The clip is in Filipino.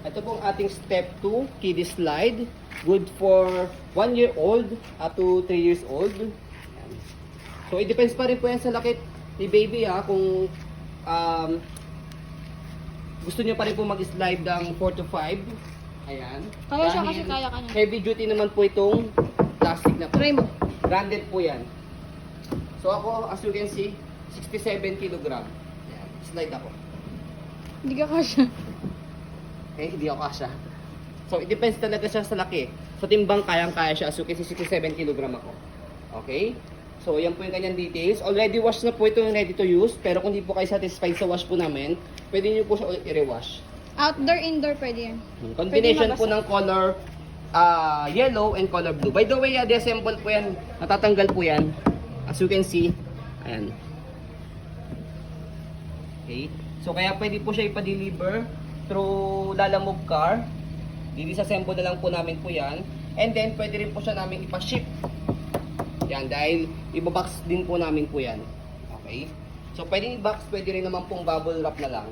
Ito pong ating step 2, kiddie slide. Good for 1 year old up to 3 years old. Ayan. So, it depends pa rin po yan sa laki ni baby ha. Kung gusto niyo pa rin po mag-slide ng 4 to 5. Ayan. Kaya siya Dahil kasi kaya ka niya. heavy duty naman po itong plastic na po. Try mo. Branded po yan. So ako, as you can see, 67 kilogram. Ayan. Slide ako. Hindi ka kasya. Hindi ako kasya. So, it depends talaga siya sa laki. Sa timbang, kayang-kaya siya. As you can see, 67 kilogram ako. Okay? So, yan po yung kanyang details. Already wash na po ito yung ready to use. Pero kung di po kayo satisfied sa wash po namin, pwede nyo po siya ulit i-rewash. Outdoor, indoor, pwede yan. Combination Pwede po ng color yellow and color blue. By the way, de-assemble po yan. Natatanggal po yan. As you can see. Ayan. Okay. So, kaya pwede po siya ipa-deliver through Lalamove Car. Di-disassemble na lang po namin po yan. And then, pwede rin po siya namin ipa-ship. Yan, dahil ibabox din po namin po yan. Okay. So, pwede i-box, pwede rin naman pong bubble wrap na lang.